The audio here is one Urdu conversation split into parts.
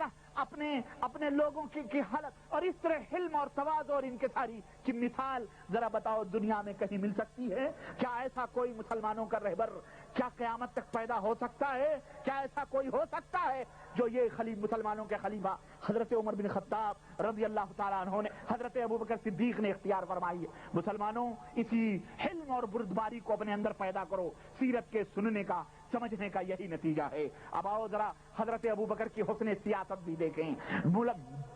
طرح اپنے لوگوں کی حالت اور اس طرح حلم اور تواضع اور انکساری کی مثال ذرا بتاؤ دنیا میں کہیں مل سکتی ہے؟ کیا ایسا کوئی مسلمانوں کا رہبر کیا قیامت تک پیدا ہو سکتا ہے؟ کیا ایسا کوئی ہو سکتا ہے جو یہ مسلمانوں کے خلیفہ حضرت عمر بن خطاب رضی اللہ تعالیٰ عنہ نے، حضرت ابوبکر صدیق نے اختیار فرمائی ہے؟ مسلمانوں، اسی حلم اور بردباری کو اپنے اندر پیدا کرو۔ سیرت کے سننے کا، سمجھنے کا یہی نتیجہ ہے۔ اب آؤ ذرا حضرت ابوبکر کی حسن سیاست بھی دیکھیں،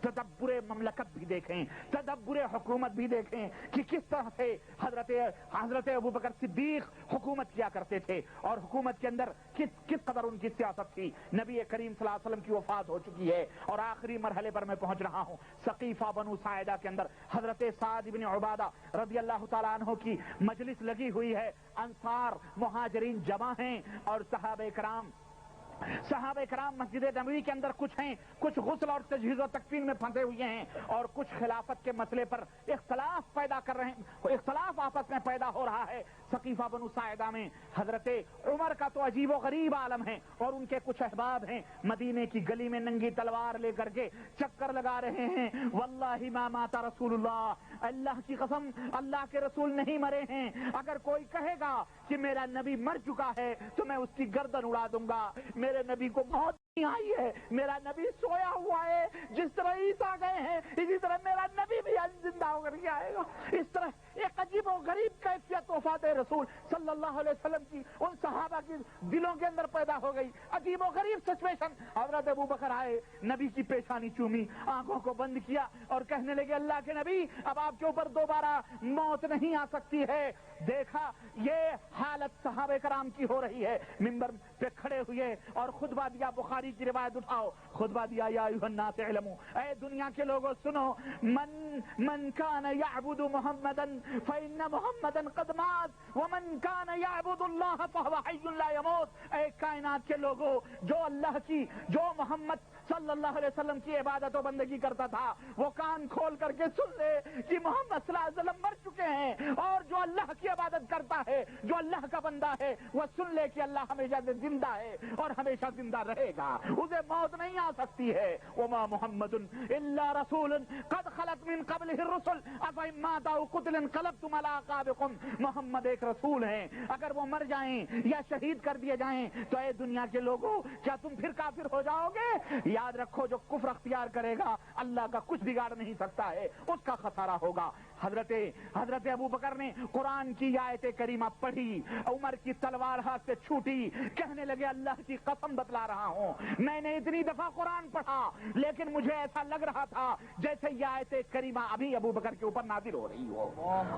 تدبر مملکت بھی دیکھیں، تدبر حکومت بھی دیکھیں کہ کس طرح سے حضرت ابوبکر صدیق حکومت کیا کرتے تھے اور حکومت کے اندر کس قدر ان کی سیاست تھی۔ نبی کریم صلی اللہ علیہ وسلم کی وفات ہو چکی ہے اور آخری مرحلے پر میں پہنچ رہا ہوں۔ ثقیفہ بنو ساعدہ کے اندر حضرت سعد بن عبادہ رضی اللہ تعالیٰ عنہ کی مجلس لگی ہوئی ہے، انصار مہاجرین جمع ہیں اور صحابہ کرام مسجد نبوی کے اندر کچھ ہیں، کچھ غسل اور تجہیز و تکفین میں پھنسے ہوئے ہیں اور کچھ خلافت کے مسئلے پر اختلاف پیدا کر رہے ہیں، اختلاف آپس میں پیدا ہو رہا ہے۔ ثقیفہ بنو ساعدہ میں حضرت عمر کا تو عجیب و غریب عالم ہے اور ان کے کچھ احباب ہیں، مدینے کی گلی میں ننگی تلوار لے کر کے چکر لگا رہے ہیں، واللہ ما مات رسول اللہ، اللہ کی قسم اللہ کے رسول نہیں مرے ہیں، اگر کوئی کہے گا کہ میرا نبی مر چکا ہے تو میں اس کی گردن اڑا دوں گا، میرے نبی کو موت نہیں آئی ہے، میرا نبی سویا ہوا ہے، جس طرح عیسیٰ گئے ہیں اسی طرح میرا نبی بھی زندہ ہو کر کے آئے گا۔ اس طرح ایک عجیب و غریب کیفیت وفات رسول صلی اللہ علیہ وسلم کی ان صحابہ کی دلوں کے اندر پیدا ہو گئی، عجیب و غریب سچویشن۔ حضرت ابوبکر آئے، نبی کی پیشانی چومی، آنکھوں کو بند کیا اور کہنے لگے اللہ کے نبی اب آپ کے اوپر دوبارہ موت نہیں آ سکتی ہے۔ دیکھا یہ حالت صحابہ کرام کی ہو رہی ہے، منبر پہ کھڑے ہوئے اور خطبہ دیا، بخاری کی روایت اٹھاؤ، خطبہ دیا یا ایھا الناس اعلموا، اے دنیا کے لوگوں سنو، من کان یعبد محمدا فإن محمدا قد مات ومن کان یعبد اللہ فهو حی لا يموت۔ اے کائنات کے لوگوں، جو محمد صلی اللہ علیہ وسلم کی عبادت و بندگی کرتا تھا وہ کان کھول کر کے سن لے کہ محمد صلی اللہ علیہ وسلم مر چکے ہیں، اور جو اللہ کی عبادت کرتا ہے، جو اللہ کا بندہ ہے، وہ سن لے کہ اللہ ہمیشہ سے زندہ ہے اور ہمیشہ زندہ رہے گا، اسے موت نہیں آ سکتی ہے۔ وما محمد الا رسول قد خلت من قبلہ الرسل افإن مات او قتل انقلبتم علی اعقابکم۔ محمد ایک رسول ہیں، اگر وہ مر جائیں یا شہید کر دیے جائیں تو اے دنیا کے لوگوں کیا تم پھر کافر ہو جاؤ گے؟ یاد رکھو جو کفر اختیار کرے گا اللہ کا کچھ بگاڑ نہیں سکتا ہے، اس کا خسارہ ہوگا۔ حضرت ابوبکر نے قرآن کی آیت کریمہ پڑھی، عمر کی تلوار ہاتھ سے چھوٹی، کہنے لگے اللہ کی قسم بتلا رہا ہوں میں نے اتنی دفعہ قرآن پڑھا لیکن مجھے ایسا لگ رہا تھا جیسے یہ آیت کریمہ ابھی ابوبکر کے اوپر نازل ہو رہی ہو۔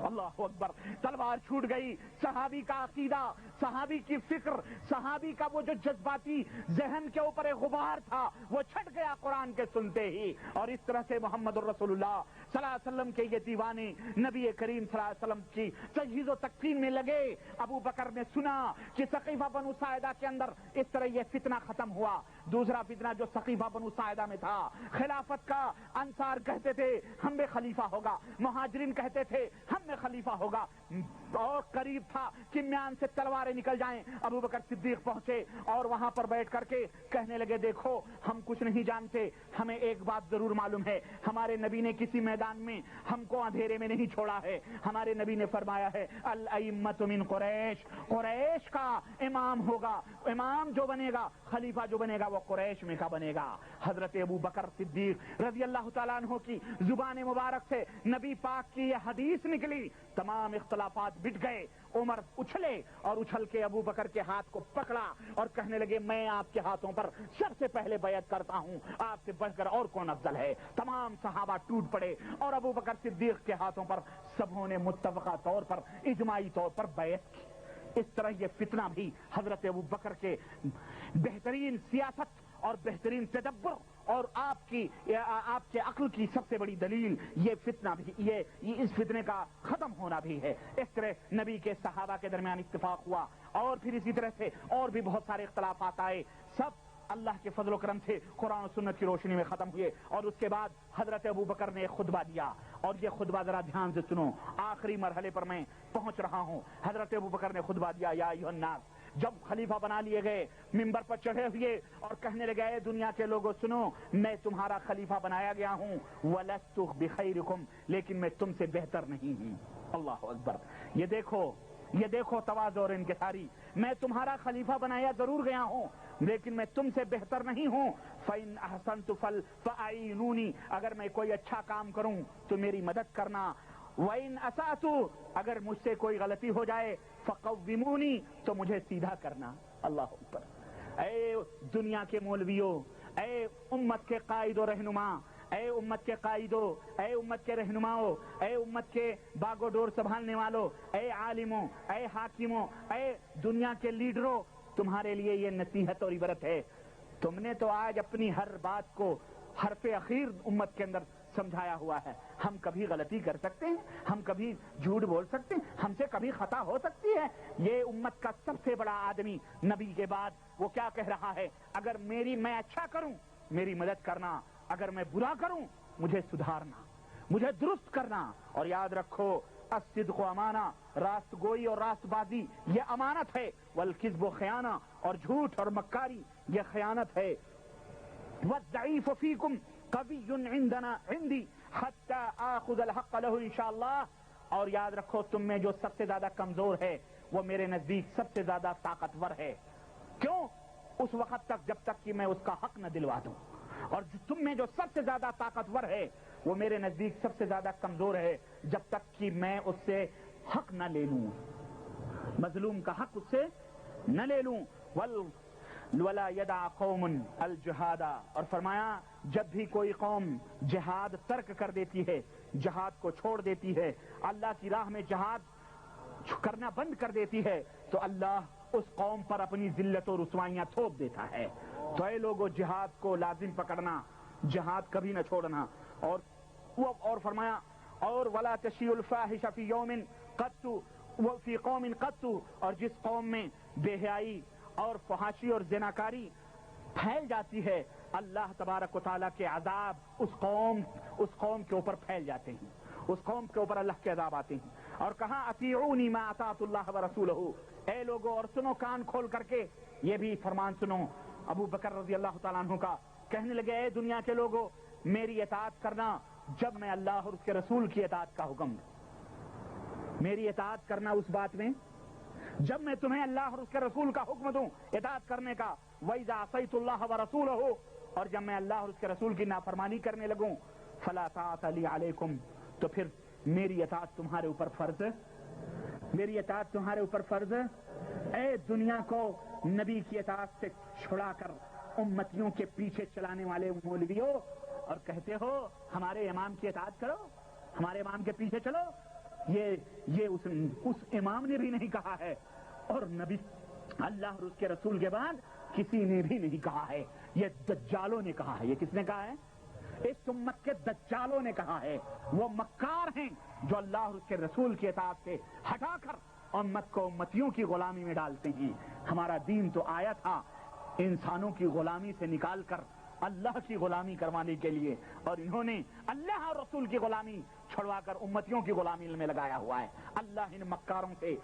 اللہ اکبر، تلوار چھوٹ گئی، صحابی کا عقیدہ، صحابی کی فکر، صحابی کا وہ جو جذباتی ذہن کے اوپر ایک غبار تھا وہ چھٹ گیا قرآن کے سنتے ہی، اور اس طرح سے محمد الرسول اللہ صلی اللہ علیہ وسلم کے یہ دیوانے نبی کریم صلی اللہ علیہ وسلم کی تجہیز و تکفین میں لگے۔ ابو بکر نے سنا کہ ثقیفہ بنو ساعدہ کے اندر اس طرح یہ فتنہ ختم ہوا۔ دوسرا فتنہ جو ثقیفہ بنو ساعدہ میں تھا، خلافت کا، انصار کہتے تھے ہم میں خلیفہ ہوگا، مہاجرین کہتے تھے ہم میں خلیفہ ہوگا، اور قریب تھا کہ میان سے تلواریں نکل جائیں۔ ابو بکر صدیق پہنچے اور وہاں پر بیٹھ کر کے کہنے لگے دیکھو ہم کچھ نہیں جانتے، ہمیں ایک بات ضرور معلوم ہے، ہمارے نبی نے کسی میدان میں ہم کو اندھیرے میں نہیں چھوڑا ہے، ہمارے نبی نے فرمایا ہے الائمۃ من قریش، قریش کا امام ہوگا، امام جو بنے گا، خلیفہ جو بنے گا وہ قریش میں کا بنے گا۔ حضرت ابو بکر صدیق رضی اللہ تعالیٰ عنہ کی زبان مبارک سے نبی پاک کی یہ حدیث نکلی، تمام اختلافات مٹ گئے۔ عمر اچھلے اور اچھل کے ابو بکر کے ہاتھ کو پکڑا اور کہنے لگے میں آپ کے ہاتھوں پر سب سے پہلے بیعت کرتا ہوں، آپ سے بڑھ کر اور کون افضل ہے۔ تمام صحابہ ٹوٹ پڑے اور ابو بکر صدیق کے ہاتھوں پر سبوں نے متفقہ طور پر، اجماعی طور پر بیعت کی۔ اس طرح یہ فتنہ بھی حضرت ابو بکر کے بہترین سیاست اور بہترین تدبر اور آپ کے عقل کی سب سے بڑی دلیل یہ فتنہ بھی، یہ اس فتنے کا ختم ہونا بھی ہے۔ اس طرح نبی کے صحابہ کے درمیان اتفاق ہوا اور پھر اسی طرح سے اور بھی بہت سارے اختلافات آئے، سب اللہ کے فضل و کرم سے قرآن و سنت کی روشنی میں ختم ہوئے۔ اور اس کے بعد حضرت ابو بکر نے ایک خطبہ دیا، اور یہ خطبہ ذرا دھیان سے سنو، آخری مرحلے پر میں پہنچ رہا ہوں۔ حضرت ابو بکر نے خطبہ دیا یا ایھا الناس، جب خلیفہ بنا لیے گئے، منبر پر چڑھے ہوئے اور کہنے لگے اے دنیا کے لوگوں سنو، میں تمہارا خلیفہ بنایا گیا ہوں، وَلَسْتُ بِخَيْرِكُمْ، لیکن میں تم سے بہتر نہیں ہوں۔ اللہ اکبر، یہ دیکھو تواضع اور انکساری، میں تمہارا خلیفہ بنایا ضرور گیا ہوں لیکن میں تم سے بہتر نہیں ہوں۔ فَإِنْ أَحْسَنْتُ فَأَعِينُونِي، اگر میں کوئی اچھا کام کروں تو میری مدد کرنا، وَإِنْ أَسَأْتُ، اگر مجھ سے کوئی غلطی ہو جائے فَقَوِّمُونِي، تو مجھے سیدھا کرنا۔ اللہ اکبر، اے دنیا کے مولویوں، اے امت کے قائد و رہنما، اے امت کے قائدوں، اے امت کے رہنماؤں، اے امت کے باغ و ڈور سنبھالنے والوں، اے عالموں، اے حاکموں، اے دنیا کے لیڈروں، تمہارے لیے یہ نصیحت اور عبرت ہے۔ تم نے تو آج اپنی ہر بات کو حرف اخیر امت کے اندر سمجھایا ہوا ہے۔ ہم کبھی غلطی کر سکتے ہیں، ہم کبھی جھوٹ بول سکتے ہیں، ہم سے کبھی خطا ہو سکتی ہے۔ یہ امت کا سب سے بڑا آدمی نبی کے بعد وہ کیا کہہ رہا ہے؟ اگر میں اچھا کروں میری مدد کرنا، اگر میں برا کروں مجھے سدھارنا، مجھے درست کرنا۔ اور یاد رکھو الصدق و امانہ، راست گوئی اور راست بازی یہ امانت ہے، والکذب و خیانہ، اور جھوٹ اور مکاری یہ خیانت ہے۔ والضعیف فیکم قوی عندی حتی آخذ الحق له انشاءاللہ، اور یاد رکھو تم میں جو سب سے زیادہ کمزور ہے وہ میرے نزدیک سب سے زیادہ طاقتور ہے۔ کیوں؟ اس وقت تک جب تک کہ میں اس کا حق نہ دلوا دوں، اور تم میں جو سب سے زیادہ طاقتور ہے وہ میرے نزدیک سب سے زیادہ کمزور ہے جب تک کہ میں اس سے حق نہ لے لوں، مظلوم کا حق اس سے نہ لے لوں۔ وَلَا يَدَعَ قَوْمٌ الْجِهَادَ، اور فرمایا جب بھی کوئی قوم جہاد ترک کر دیتی ہے، جہاد کو چھوڑ دیتی ہے، اللہ کی راہ میں جہاد کرنا بند کر دیتی ہے، تو اللہ اس قوم پر اپنی ذلت و رسوائیاں تھوپ دیتا ہے۔ تو اے لوگوں جہاد کو لازم پکڑنا، جہاد کبھی نہ چھوڑنا۔ اور فرمایا اور وَلَا تَشِيعُ الْفَاحِشَ فِي يَوْمٍ قَطُّ وَفِي قَوْمٍ قَطُّ، اور جس قوم میں بے حیائی اور فحاشی اور زناکاری پھیل جاتی ہے، اللہ تبارک و تعالیٰ کے عذاب اس قوم کے اوپر پھیل جاتے ہیں، اس قوم کے اوپر اللہ کے عذاب آتے ہیں۔ اور کہا اطیعونی ما اطاعت اللہ ورسولہ، اے لوگوں اور سنو کان کھول کر کے یہ بھی فرمان سنو ابو بکر رضی اللہ تعالیٰ عنہ کا، کہنے لگے اے دنیا کے لوگوں میری اطاعت کرنا جب میں اللہ اور اس کے رسول کی اطاعت کا حکم دوں، میری اطاعت کرنا اس بات میں جب میں تمہیں اللہ اور اس کے رسول کا حکم دوں اطاعت کرنے کا، وَإِذَا عَصَيْتُ اللَّهَ وَرَسُولَهُ، اور جب میں اللہ اور اس کے رسول کی نافرمانی کرنے لگوں، فَلَا طَاعَةَ لِي عَلَيْكُمْ، تو پھر میری اطاعت تمہارے اوپر فرض ہے، میری اطاعت تمہارے اوپر فرض ہے۔ اے دنیا کو نبی کی اطاعت سے چھڑا کر امتیوں کے پیچھے چلانے والے مولویوں، اور کہتے ہو ہمارے امام کی اطاعت کرو، ہمارے امام کے پیچھے چلو، یہ اس امام نے بھی نہیں کہا ہے، اور نبی اللہ اور اس کے رسول کے بعد کسی نے بھی نہیں کہا ہے، یہ دجالوں نے کہا ہے۔ یہ کس نے کہا ہے؟ اس امت کے دجالوں نے کہا ہے۔ وہ مکار ہیں جو اللہ اور اس کے رسول کی اطاعت سے ہٹا کر امت کو امتیوں کی غلامی میں ڈالتے ہیں۔ ہمارا دین تو آیا تھا انسانوں کی غلامی سے نکال کر اللہ کی غلامی کروانے کے لیے، اور انہوں نے اللہ اور رسول کی غلامی چھڑوا کر امتیوں کی غلامی میں لگایا ہوا ہے۔ اللہ ان مکاروں سے